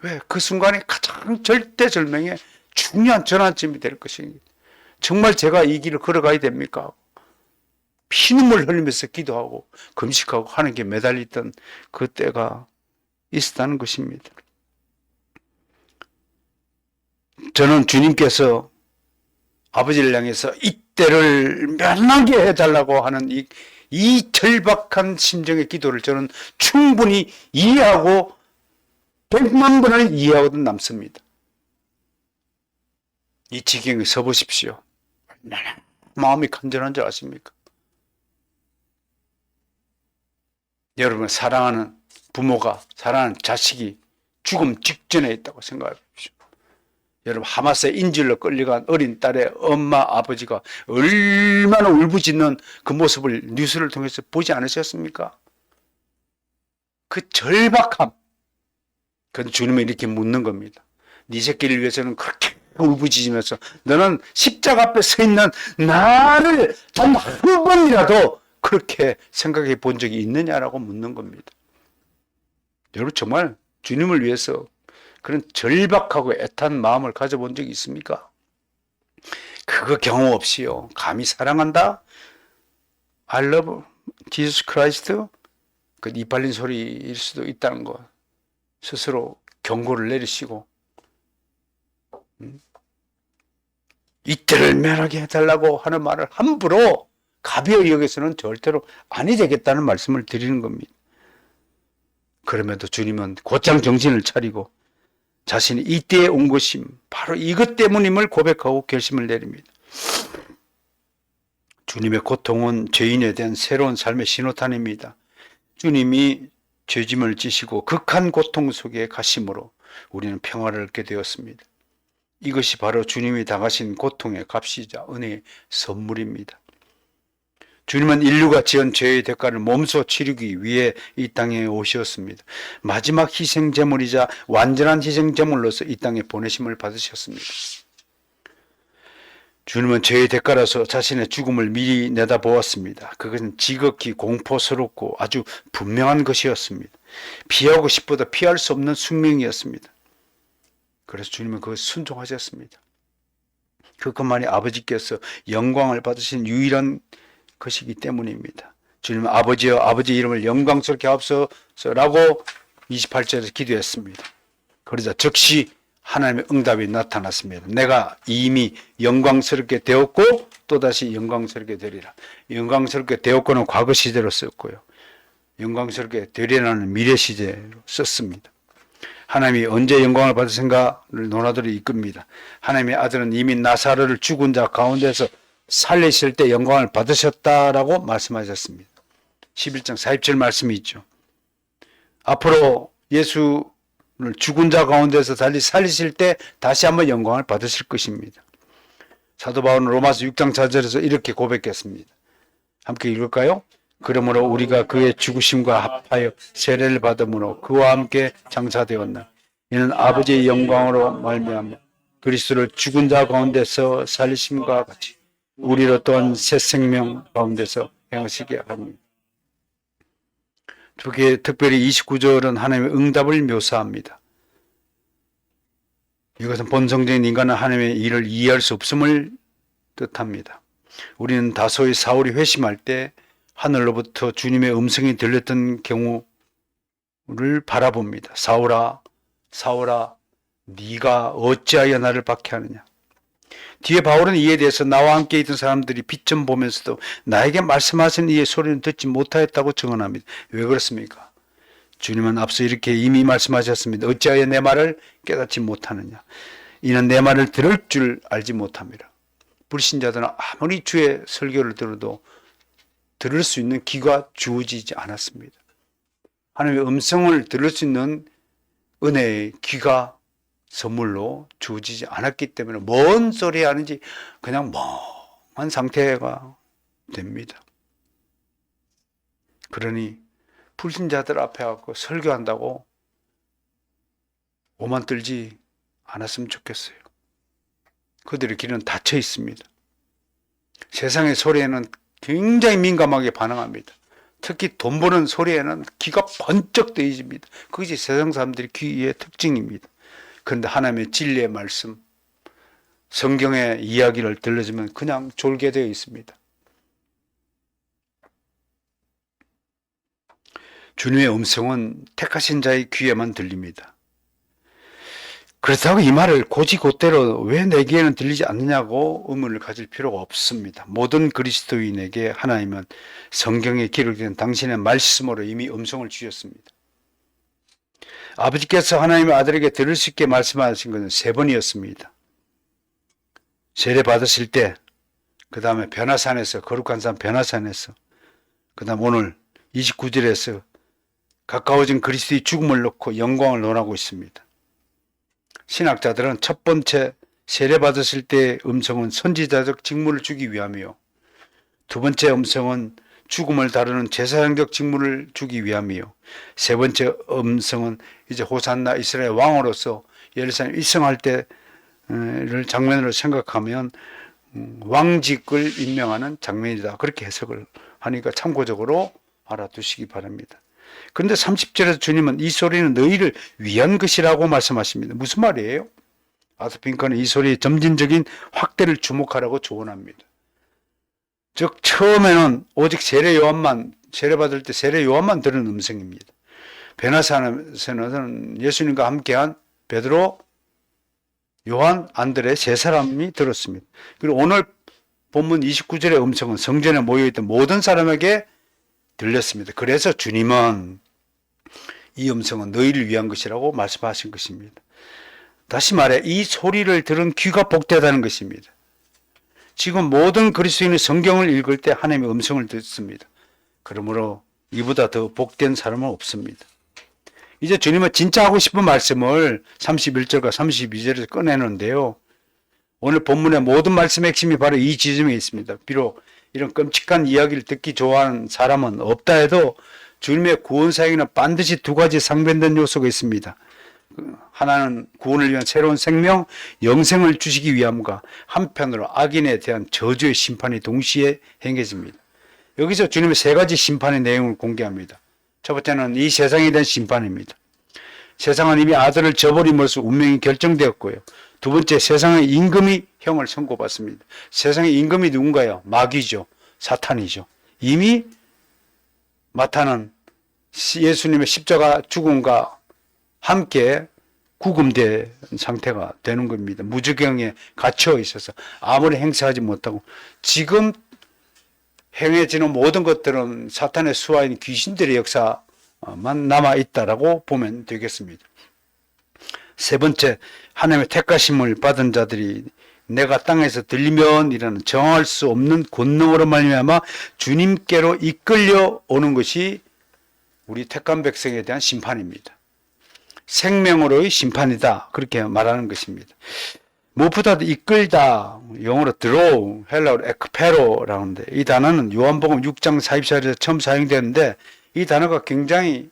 왜? 그 순간이 가장 절대절명의 중요한 전환점이 될 것입니다. 정말 제가 이 길을 걸어가야 됩니까? 피눈물 흘리면서 기도하고 금식하고 하는 게 매달리던 그 때가 있었다는 것입니다. 저는 주님께서 아버지를 향해서 이 때를 면하게 해달라고 하는 이 절박한 심정의 기도를 저는 충분히 이해하고 100만 번을 이해하고도 남습니다. 이 지경에 서보십시오. 얼마나 마음이 간절한 줄 아십니까? 여러분, 사랑하는 부모가, 사랑하는 자식이 죽음 직전에 있다고 생각해 보십시오. 여러분, 하마스의 인질로 끌려간 어린 딸의 엄마, 아버지가 얼마나 울부짖는 그 모습을 뉴스를 통해서 보지 않으셨습니까? 그 절박함, 그건 주님이 이렇게 묻는 겁니다. 네 새끼를 위해서는 그렇게 울부짖으면서 너는 십자가 앞에 서 있는 나를 단 한 번이라도 그렇게 생각해 본 적이 있느냐라고 묻는 겁니다. 여러분, 정말 주님을 위해서 그런 절박하고 애탄 마음을 가져본 적이 있습니까? 그거 경험 없이요, 감히 사랑한다? I love Jesus Christ? 그 이빨린 소리일 수도 있다는 거 스스로 경고를 내리시고, 이때를 면하게 해달라고 하는 말을 함부로 가벼이 여기서는 절대로 아니 되겠다는 말씀을 드리는 겁니다. 그럼에도 주님은 곧장 정신을 차리고 자신이 이때에 온 것임 바로 이것 때문임을 고백하고 결심을 내립니다. 주님의 고통은 죄인에 대한 새로운 삶의 신호탄입니다. 주님이 죄짐을 지시고 극한 고통 속에 가심으로 우리는 평화를 얻게 되었습니다. 이것이 바로 주님이 당하신 고통의 값이자 은혜의 선물입니다. 주님은 인류가 지은 죄의 대가를 몸소 치르기 위해 이 땅에 오셨습니다. 마지막 희생제물이자 완전한 희생제물로서 이 땅에 보내심을 받으셨습니다. 주님은 죄의 대가로서 자신의 죽음을 미리 내다보았습니다. 그것은 지극히 공포스럽고 아주 분명한 것이었습니다. 피하고 싶어도 피할 수 없는 숙명이었습니다. 그래서 주님은 그것을 순종하셨습니다. 그것만이 아버지께서 영광을 받으신 유일한 것이기 때문입니다. 주님은 아버지여 아버지 이름을 영광스럽게 하옵소서라고 28절에서 기도했습니다. 그러자 즉시 하나님의 응답이 나타났습니다. 내가 이미 영광스럽게 되었고 또다시 영광스럽게 되리라. 영광스럽게 되었고는 과거 시제로 썼고요, 영광스럽게 되리라는 미래 시제로 썼습니다. 하나님이 언제 영광을 받으신가를 논하도록 이끕니다. 하나님의 아들은 이미 나사로를 죽은 자 가운데서 살리실 때 영광을 받으셨다라고 말씀하셨습니다. 11장 40절 말씀이 있죠. 앞으로 예수를 죽은 자 가운데서 달리 살리실 때 다시 한번 영광을 받으실 것입니다. 사도 바울은 로마서 6장 4절에서 이렇게 고백했습니다. 함께 읽을까요? 그러므로 우리가 그의 죽으심과 합하여 세례를 받음으로 그와 함께 장사되었나. 이는 아버지의 영광으로 말미암아 그리스도를 죽은 자 가운데서 살리심과 같이 우리로 또한 새 생명 가운데서 행하시게 합니다. 특별히 29절은 하나님의 응답을 묘사합니다. 이것은 본성적인 인간은 하나님의 일을 이해할 수 없음을 뜻합니다. 우리는 다소의 사울이 회심할 때 하늘로부터 주님의 음성이 들렸던 경우를 바라봅니다. 사울아, 사울아, 네가 어찌하여 나를 박해하느냐. 뒤에 바울은 이에 대해서 나와 함께 있던 사람들이 빛좀 보면서도 나에게 말씀하신 이의 소리는 듣지 못하였다고 증언합니다. 왜 그렇습니까? 주님은 앞서 이렇게 이미 말씀하셨습니다. 어찌하여 내 말을 깨닫지 못하느냐. 이는 내 말을 들을 줄 알지 못합니다. 불신자들은 아무리 주의 설교를 들어도 들을 수 있는 귀가 주어지지 않았습니다. 하나님의 음성을 들을 수 있는 은혜의 귀가 선물로 주어지지 않았기 때문에 뭔 소리 하는지 그냥 멍한 상태가 됩니다. 그러니 불신자들 앞에 가서 설교한다고 오만 떨지 않았으면 좋겠어요. 그들의 길은 닫혀 있습니다. 세상의 소리에는 굉장히 민감하게 반응합니다. 특히 돈 버는 소리에는 귀가 번쩍 뜨입니다. 그것이 세상 사람들의 귀의 특징입니다. 그런데 하나님의 진리의 말씀, 성경의 이야기를 들려주면 그냥 졸게 되어 있습니다. 주님의 음성은 택하신 자의 귀에만 들립니다. 그렇다고 이 말을 곧이곧대로 왜 내게는 들리지 않느냐고 의문을 가질 필요가 없습니다. 모든 그리스도인에게 하나님은 성경에 기록된 당신의 말씀으로 이미 음성을 주셨습니다. 아버지께서 하나님의 아들에게 들을 수 있게 말씀하신 것은 3번이었습니다. 세례 받으실 때, 그 다음에 변화산에서, 거룩한 산 변화산에서, 그 다음 오늘 29절에서 가까워진 그리스도의 죽음을 놓고 영광을 논하고 있습니다. 신학자들은 첫 번째 세례 받으실 때의 음성은 선지자적 직무를 주기 위함이요. 두 번째 음성은 죽음을 다루는 제사장적 직무를 주기 위함이요. 세 번째 음성은 이제 호산나 이스라엘 왕으로서 예루살렘 입성할 때를 장면으로 생각하면 왕직을 임명하는 장면이다. 그렇게 해석을 하니까 참고적으로 알아두시기 바랍니다. 그런데 30절에서 주님은 이 소리는 너희를 위한 것이라고 말씀하십니다. 무슨 말이에요? 아서 핑커는 이 소리의 점진적인 확대를 주목하라고 조언합니다. 즉 처음에는 오직 세례 받을 때 세례 요한만 들은 음성입니다. 베나산에서는 예수님과 함께한 베드로, 요한, 안드레 3사람이 들었습니다. 그리고 오늘 본문 29절의 음성은 성전에 모여있던 모든 사람에게 들렸습니다. 그래서 주님은 이 음성은 너희를 위한 것이라고 말씀하신 것입니다. 다시 말해 이 소리를 들은 귀가 복되다는 것입니다. 지금 모든 그리스도인이 성경을 읽을 때 하나님의 음성을 듣습니다. 그러므로 이보다 더 복된 사람은 없습니다. 이제 주님은 진짜 하고 싶은 말씀을 31절과 32절에서 꺼내는데요. 오늘 본문의 모든 말씀의 핵심이 바로 이 지점에 있습니다. 비록 이런 끔찍한 이야기를 듣기 좋아하는 사람은 없다 해도 주님의 구원 사역에는 반드시 2가지 상반된 요소가 있습니다. 하나는 구원을 위한 새로운 생명, 영생을 주시기 위함과 한편으로 악인에 대한 저주의 심판이 동시에 행해집니다. 여기서 주님의 3가지 심판의 내용을 공개합니다. 첫 번째는 이 세상에 대한 심판입니다. 세상은 이미 아들을 저버림으로써 운명이 결정되었고요. 두 번째, 세상의 임금이 형을 선고받습니다. 세상의 임금이 누군가요? 마귀죠. 사탄이죠. 이미 마타는 예수님의 십자가 죽음과 함께 구금된 상태가 되는 겁니다. 무저경에 갇혀 있어서 아무리 행사하지 못하고 지금 행해지는 모든 것들은 사탄의 수하인 귀신들의 역사만 남아있다라고 보면 되겠습니다. 세 번째, 하나님의 택하심을 받은 자들이 내가 땅에서 들리면 이라는 정할 수 없는 권능으로 말미암아 주님께로 이끌려 오는 것이 우리 택한 백성에 대한 심판입니다. 생명으로의 심판이다. 그렇게 말하는 것입니다. 무엇보다도 이끌다, 영어로 draw, 헬라어로 ekpero라고 하는데 이 단어는 요한복음 6장 44절에서 처음 사용되는데 이 단어가 굉장히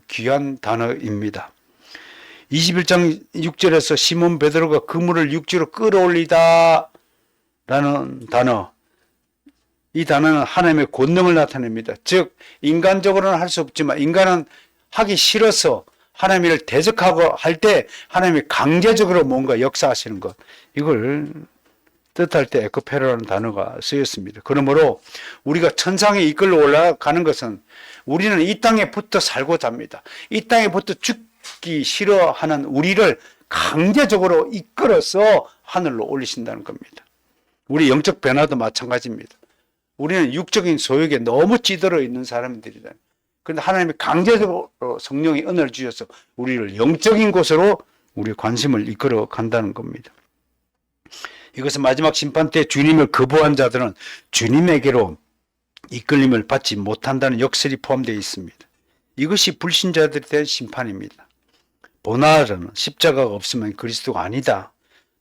귀한 단어입니다. 21장 6절에서 시몬 베드로가 그물을 육지로 끌어올리다 라는 단어, 이 단어는 하나님의 권능을 나타냅니다. 즉 인간적으로는 할 수 없지만 인간은 하기 싫어서 하나님을 대적하고 할 때 하나님이 강제적으로 뭔가 역사하시는 것, 이걸 뜻할 때 에크페로라는 단어가 쓰였습니다. 그러므로 우리가 천상에 이끌러 올라가는 것은 우리는 이 땅에 붙어 살고자 합니다. 이 땅에 붙어 죽기 싫어하는 우리를 강제적으로 이끌어서 하늘로 올리신다는 겁니다. 우리 영적 변화도 마찬가지입니다. 우리는 육적인 소욕에 너무 찌들어 있는 사람들이다. 그런데 하나님이 강제적으로 성령의 은혜를 주셔서 우리를 영적인 곳으로 우리 관심을 이끌어 간다는 겁니다. 이것은 마지막 심판 때 주님을 거부한 자들은 주님에게로 이끌림을 받지 못한다는 역설이 포함되어 있습니다. 이것이 불신자들에 대한 심판입니다. 보나라는 십자가가 없으면 그리스도가 아니다.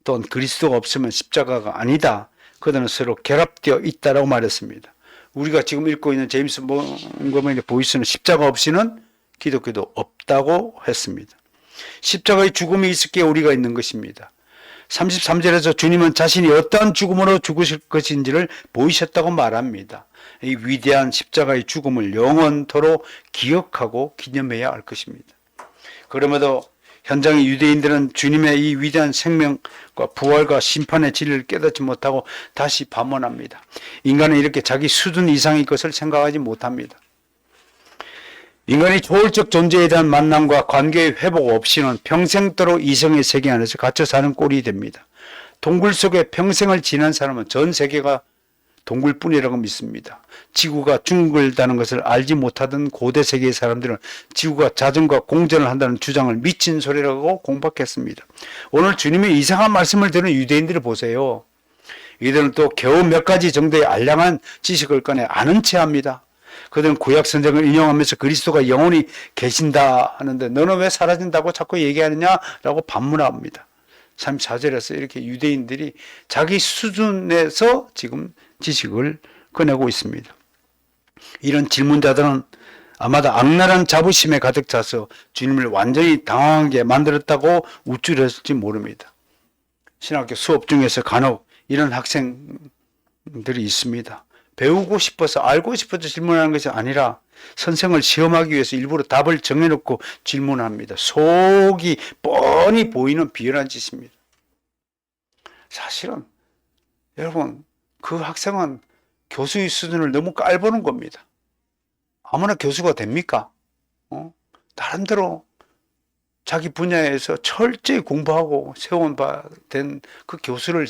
또는 그리스도가 없으면 십자가가 아니다. 그들은 서로 결합되어 있다라고 말했습니다. 우리가 지금 읽고 있는 제임스 몽고메리 보이스는 십자가 없이는 기독교도 없다고 했습니다. 십자가의 죽음이 있을게 우리가 있는 것입니다. 33절에서 주님은 자신이 어떠한 죽음으로 죽으실 것인지를 보이셨다고 말합니다. 이 위대한 십자가의 죽음을 영원토록 기억하고 기념해야 할 것입니다. 그럼에도 현장의 유대인들은 주님의 이 위대한 생명과 부활과 심판의 진리를 깨닫지 못하고 다시 반문합니다. 인간은 이렇게 자기 수준 이상의 것을 생각하지 못합니다. 인간이 초월적 존재에 대한 만남과 관계의 회복 없이는 평생도록 이성의 세계 안에서 갇혀 사는 꼴이 됩니다. 동굴 속에 평생을 지난 사람은 전 세계가 동굴뿐이라고 믿습니다. 지구가 둥글다는 것을 알지 못하던 고대 세계의 사람들은 지구가 자전과 공전을 한다는 주장을 미친 소리라고 공박했습니다. 오늘 주님의 이상한 말씀을 들은 유대인들을 보세요. 이들은 또 겨우 몇 가지 정도의 알량한 지식을 꺼내 아는 체 합니다. 그들은 구약 성경을 인용하면서 그리스도가 영원히 계신다 하는데 너는 왜 사라진다고 자꾸 얘기하느냐라고 반문합니다. 34절에서 이렇게 유대인들이 자기 수준에서 지금 지식을 꺼내고 있습니다. 이런 질문자들은 아마도 악랄한 자부심에 가득 차서 주님을 완전히 당황하게 만들었다고 우쭐했을지 모릅니다. 신학교 수업 중에서 간혹 이런 학생들이 있습니다. 배우고 싶어서 알고 싶어서 질문하는 것이 아니라 선생을 시험하기 위해서 일부러 답을 정해놓고 질문합니다. 속이 뻔히 보이는 비열한 짓입니다. 사실은 여러분 그 학생은 교수의 수준을 너무 깔보는 겁니다. 아무나 교수가 됩니까? 나름대로 자기 분야에서 철저히 공부하고 세운 바 된 그 교수를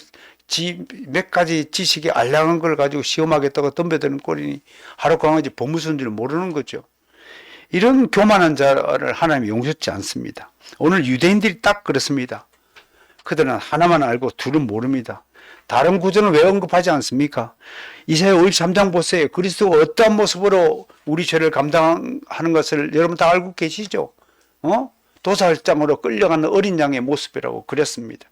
몇 가지 지식이 알량한 걸 가지고 시험하겠다고 덤벼드는 꼴이니 하루 강아지 보무서인 줄 모르는 거죠. 이런 교만한 자를 하나님이 용서치 않습니다. 오늘 유대인들이 딱 그렇습니다. 그들은 하나만 알고 둘은 모릅니다. 다른 구절은 왜 언급하지 않습니까? 이사야 53장 보세요. 그리스도가 어떠한 모습으로 우리 죄를 감당하는 것을 여러분 다 알고 계시죠? 도살장으로 끌려가는 어린 양의 모습이라고 그랬습니다.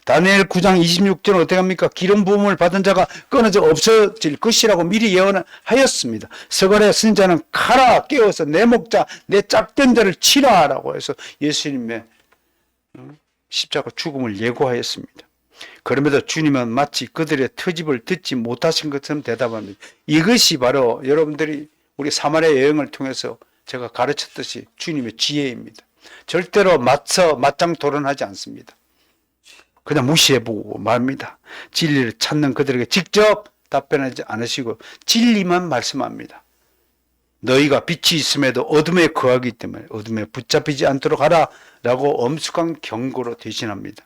다니엘 9장 26절은 어떻게 합니까? 기름 부음을 받은 자가 끊어져 없어질 것이라고 미리 예언하였습니다. 서갈의 선자는 가라 깨어서 내 목자 내 짝된 자를 치라라고 해서 예수님의 십자가 죽음을 예고하였습니다. 그럼에도 주님은 마치 그들의 트집을 듣지 못하신 것처럼 대답합니다. 이것이 바로 여러분들이 우리 사마리아 여행을 통해서 제가 가르쳤듯이 주님의 지혜입니다. 절대로 맞짱 토론하지 않습니다. 그냥 무시해보고 말합니다. 진리를 찾는 그들에게 직접 답변하지 않으시고 진리만 말씀합니다. 너희가 빛이 있음에도 어둠에 거하기 때문에 어둠에 붙잡히지 않도록 하라 라고 엄숙한 경고로 대신합니다.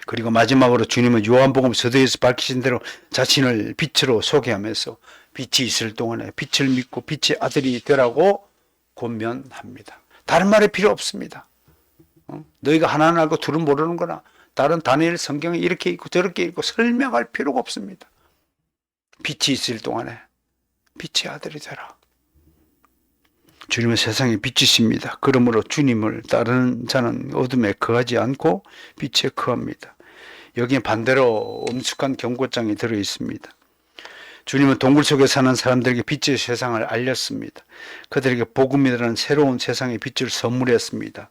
그리고 마지막으로 주님은 요한복음 서두에서 밝히신 대로 자신을 빛으로 소개하면서 빛이 있을 동안에 빛을 믿고 빛의 아들이 되라고 권면합니다. 다른 말이 필요 없습니다. 너희가 하나는 알고 둘은 모르는 거나 다른 다니엘 성경에 이렇게 있고 저렇게 있고 설명할 필요가 없습니다. 빛이 있을 동안에 빛의 아들이 되라. 주님은 세상의 빛이십니다. 그러므로 주님을 따르는 자는 어둠에 거하지 않고 빛에 거합니다. 여기에 반대로 엄숙한 경고장이 들어 있습니다. 주님은 동굴 속에 사는 사람들에게 빛의 세상을 알렸습니다. 그들에게 복음이라는 새로운 세상의 빛을 선물했습니다.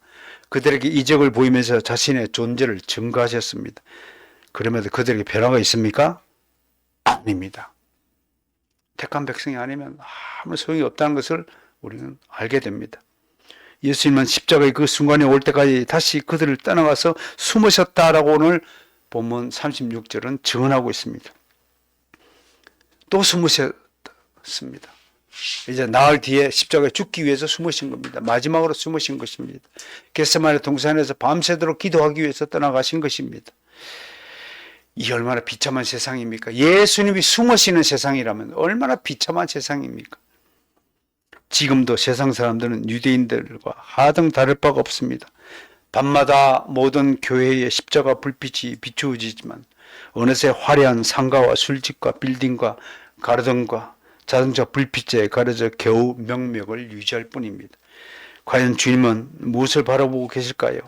그들에게 이적을 보이면서 자신의 존재를 증거하셨습니다. 그럼에도 그들에게 변화가 있습니까? 아닙니다. 택한 백성이 아니면 아무 소용이 없다는 것을 우리는 알게 됩니다. 예수님은 십자가의 그 순간이 올 때까지 다시 그들을 떠나가서 숨으셨다라고 오늘 본문 36절은 증언하고 있습니다. 또 숨으셨습니다. 이제 나흘 뒤에 십자가에 죽기 위해서 숨으신 겁니다. 마지막으로 숨으신 것입니다. 겟세마네 동산에서 밤새도록 기도하기 위해서 떠나가신 것입니다. 이 얼마나 비참한 세상입니까? 예수님이 숨으시는 세상이라면 얼마나 비참한 세상입니까? 지금도 세상 사람들은 유대인들과 하등 다를 바가 없습니다. 밤마다 모든 교회의 십자가 불빛이 비추어지지만 어느새 화려한 상가와 술집과 빌딩과 가로등과 자동차 불빛에 가려져 겨우 명맥을 유지할 뿐입니다. 과연 주님은 무엇을 바라보고 계실까요?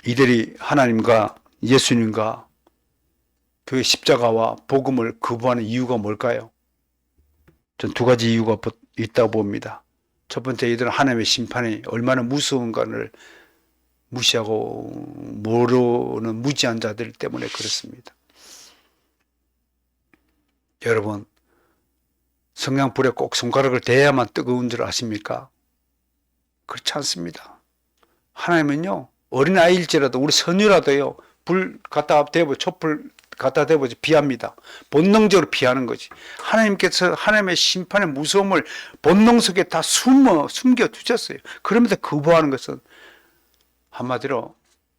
이들이 하나님과 예수님과 그 십자가와 복음을 거부하는 이유가 뭘까요? 전 두 가지 이유가 있다고 봅니다. 첫 번째, 이들은 하나님의 심판이 얼마나 무서운가를 무시하고 모르는 무지한 자들 때문에 그렇습니다. 여러분, 성냥불에 꼭 손가락을 대야만 뜨거운 줄 아십니까? 그렇지 않습니다. 하나님은요, 어린아이일지라도 우리 선유라도요, 불 갖다 대고 촛불 갖다 대고 피합니다. 본능적으로 피하는 거지. 하나님께서 하나님의 심판의 무서움을 본능 속에 다 숨겨 두셨어요. 그럼에도 거부하는 것은 한마디로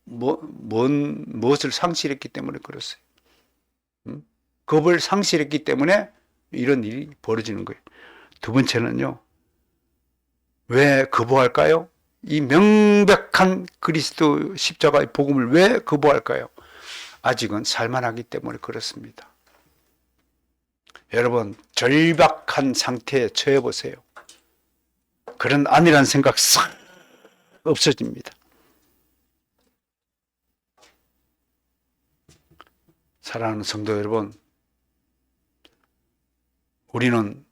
무엇을 상실했기 때문에 그렇어요. 겁을 상실했기 때문에 이런 일이 벌어지는 거예요. 두 번째는요. 왜 거부할까요? 이 명백한 그리스도 십자가의 복음을 왜 거부할까요? 아직은 살만하기 때문에 그렇습니다. 여러분, 절박한 상태에 처해 보세요. 그런 안일한 생각 싹 없어집니다. 사랑하는 성도 여러분, 우리는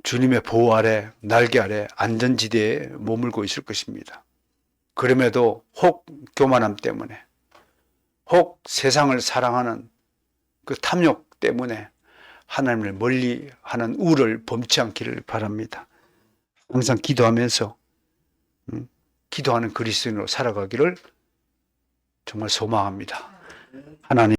주님의 보호 아래, 날개 아래 안전지대에 머물고 있을 것입니다. 그럼에도 혹 교만함 때문에, 혹 세상을 사랑하는 그 탐욕 때문에 하나님을 멀리하는 우를 범치 않기를 바랍니다. 항상 기도하면서 기도하는 그리스도인으로 살아가기를 정말 소망합니다. 하나님